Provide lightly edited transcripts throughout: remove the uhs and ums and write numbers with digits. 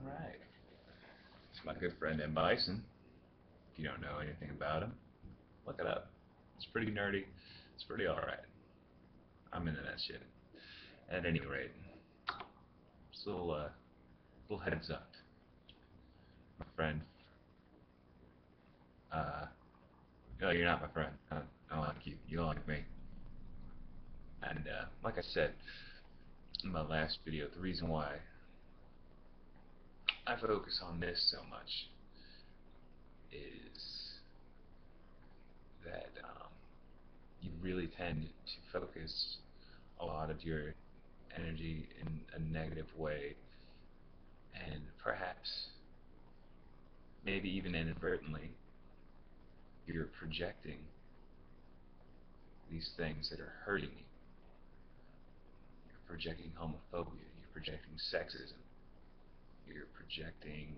Alright. It's my good friend M. Bison. If you don't know anything about him, look it up. It's pretty nerdy. It's pretty alright. I'm into that shit. At any rate, just a little heads up. My friend, no, you're not my friend. I don't like you. You don't like me. And, like I said in my last video, the reason why I focus on this so much is that you really tend to focus a lot of your energy in a negative way, and perhaps, maybe even inadvertently, you're projecting these things that are hurting you. You're projecting homophobia, you're projecting sexism, you're projecting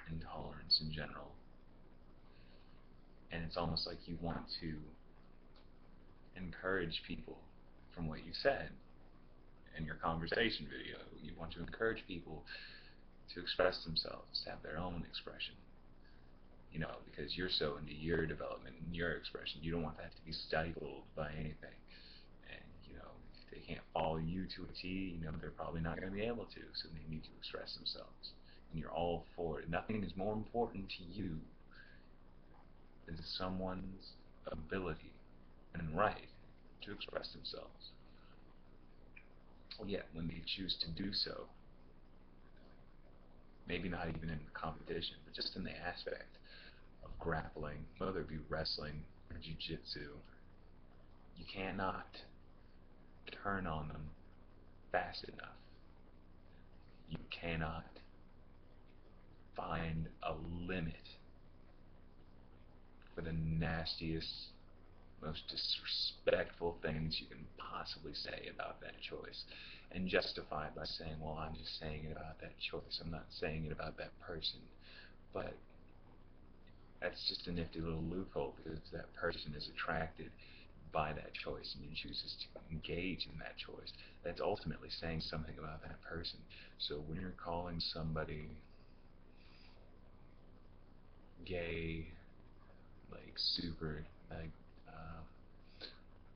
intolerance in general. And it's almost like you want to encourage people from what you said in your conversation video. You want to encourage people to express themselves, to have their own expression. You know, because you're so into your development and your expression, you don't want that to be stifled by anything. And, you know, if they can't follow you to a T, you know, they're probably not going to be able to, so they need to express themselves. And you're all for it. Nothing is more important to you than someone's ability and right to express themselves. Yet, when they choose to do so, maybe not even in competition, but just in the aspect of grappling, whether it be wrestling or jiu-jitsu, you cannot turn on them fast enough. You cannot find a limit for the nastiest, most disrespectful things you can possibly say about that choice, and justify it by saying, well, I'm just saying it about that choice, I'm not saying it about that person. But that's just a nifty little loophole, because that person is attracted by that choice and chooses to engage in that choice. That's ultimately saying something about that person. So when you're calling somebody gay, like super, like,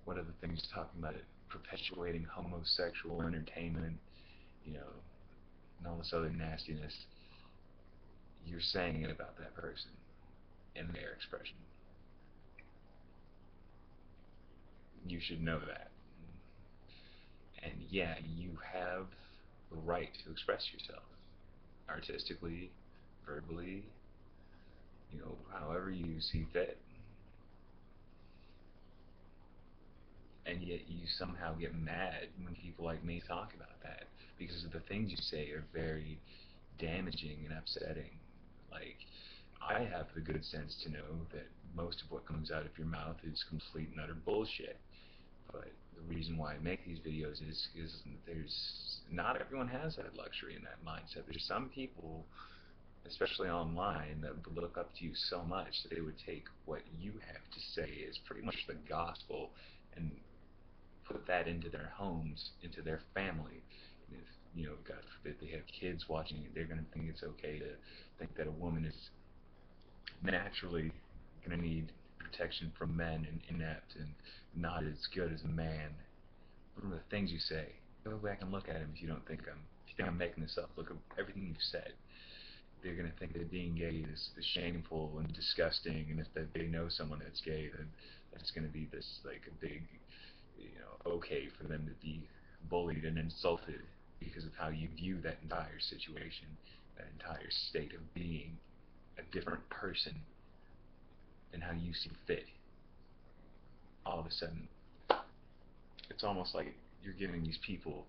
what are the things talking about it? Perpetuating homosexual entertainment, you know, and all this other nastiness, you're saying it about that person in their expression. You should know that. And yeah, you have the right to express yourself artistically, verbally, you know, however you see fit. And yet you somehow get mad when people like me talk about that, because of the things you say are very damaging and upsetting. Like, I have the good sense to know that most of what comes out of your mouth is complete and utter bullshit. But the reason why I make these videos is there's not everyone has that luxury and that mindset. There's some people, especially online, that would look up to you so much that they would take what you have to say as pretty much the gospel and put that into their homes, into their family. And if, you know, God forbid they have kids watching it, they're going to think it's okay to think that a woman is naturally going to need protection from men and inept and not as good as a man. What are the things you say? Go back and look at them if you don't think if you think I'm making this up. Look at everything you've said. They're going to think that being gay is shameful and disgusting, and if they know someone that's gay, then that's going to be this, like, a big, you know, okay for them to be bullied and insulted because of how you view that entire situation, that entire state of being a different person than how you see fit. All of a sudden, it's almost like you're giving these people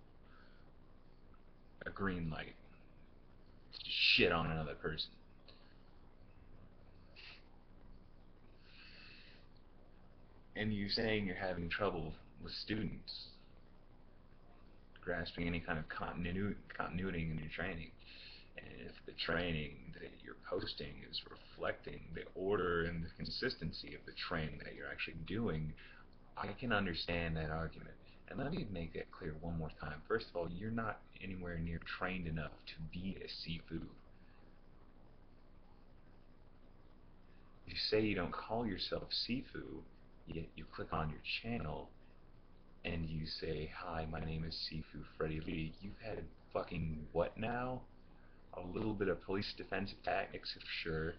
a green light to shit on another person. And you're saying you're having trouble with students grasping any kind of continuity in your training. And if the training that you're posting is reflecting the order and the consistency of the training that you're actually doing, I can understand that argument. And let me make that clear one more time. First of all, you're not anywhere near trained enough to be a Sifu. You say you don't call yourself Sifu, yet you click on your channel and you say, "Hi, my name is Sifu Freddie Lee." You've had fucking what now? A little bit of police defensive tactics, for sure.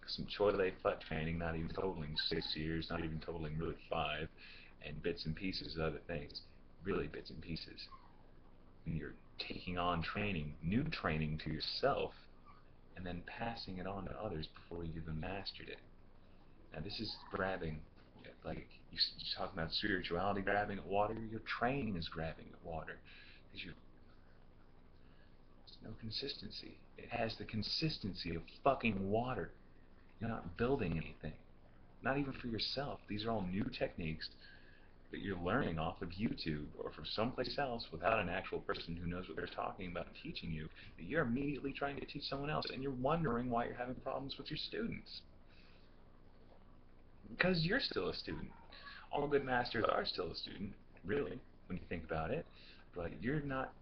Some Choi Lei Fut training, not even totaling 6 years, not even totaling really 5, and bits and pieces of other things. Really bits and pieces. And you're taking on training, new training to yourself, and then passing it on to others before you've even mastered it. Now this is grabbing, like you're talking about spirituality grabbing at water, your training is grabbing at water. Because there's no consistency. It has the consistency of fucking water. You're not building anything. Not even for yourself. These are all new techniques that you're learning off of YouTube or from someplace else without an actual person who knows what they're talking about and teaching you, that you're immediately trying to teach someone else, and you're wondering why you're having problems with your students. Because you're still a student. All good masters are still a student, really, when you think about it, but you're not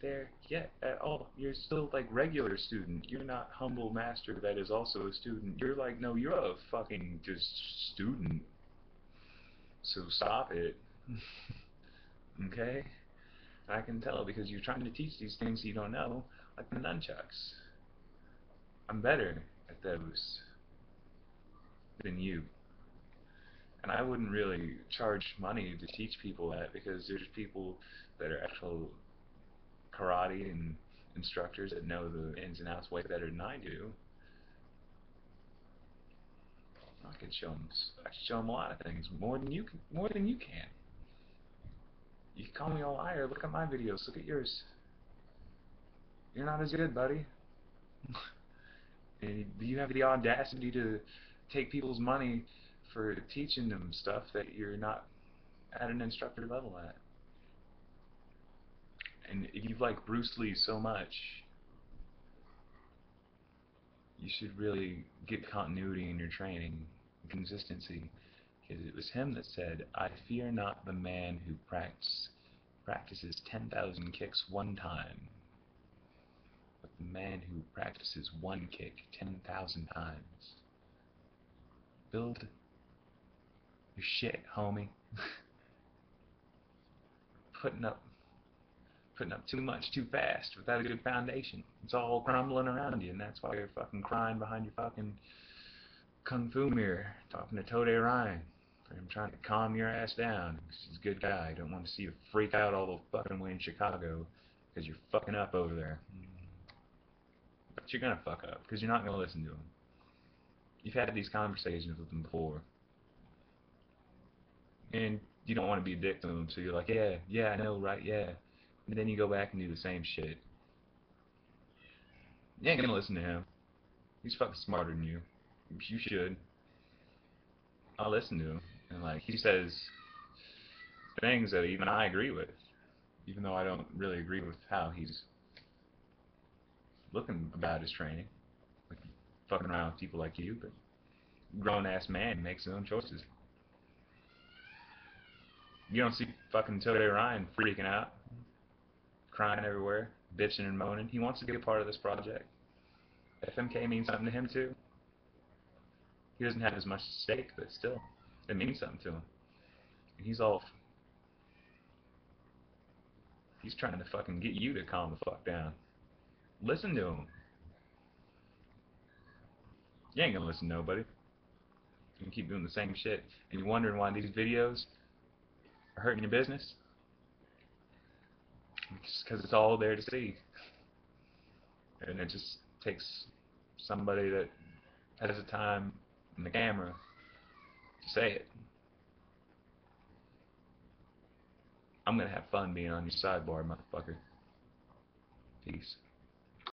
there yet at all. You're still like regular student. You're not humble master that is also a student. You're like, no, you're a fucking just student. So stop it. Okay? I can tell because you're trying to teach these things you don't know, like the nunchucks. I'm better at those than you. And I wouldn't really charge money to teach people that, because there's people that are actual karate and instructors that know the ins and outs way better than I do. I could show them. I could show them a lot of things more than you can. More than you can. You can call me a liar. Look at my videos. Look at yours. You're not as good, buddy. And you have the audacity to take people's money for teaching them stuff that you're not at an instructor level at. And if you like Bruce Lee so much, you should really get continuity in your training, consistency. Because it was him that said, "I fear not the man who practices 10,000 kicks one time, but the man who practices one kick 10,000 times." Build your shit, homie. putting up too much too fast without a good foundation. It's all crumbling around you, and that's why you're fucking crying behind your fucking kung fu mirror, talking to Tode Ryan. I'm trying to calm your ass down. He's a good guy. I don't want to see you freak out all the fucking way in Chicago because you're fucking up over there. But you're gonna fuck up because you're not gonna listen to him. You've had these conversations with him before, and you don't want to be a dick to him, so you're like, yeah, I know, right, yeah. And then you go back and do the same shit. You ain't gonna listen to him. He's fucking smarter than you. You should. I'll listen to him. And like, he says things that even I agree with, even though I don't really agree with how he's looking about his training. Like, fucking around with people like you, but grown-ass man makes his own choices. You don't see fucking Tode Ryan freaking out, crying everywhere, bitching and moaning. He wants to be a part of this project. FMK means something to him too. He doesn't have as much stake, but still, it means something to him. And he's trying to fucking get you to calm the fuck down. Listen to him. You ain't gonna listen to nobody. You can keep doing the same shit. And you're wondering why these videos are hurting your business? It's because it's all there to see. And it just takes somebody that has the time and the camera to say it. I'm gonna have fun being on your sidebar, motherfucker. Peace.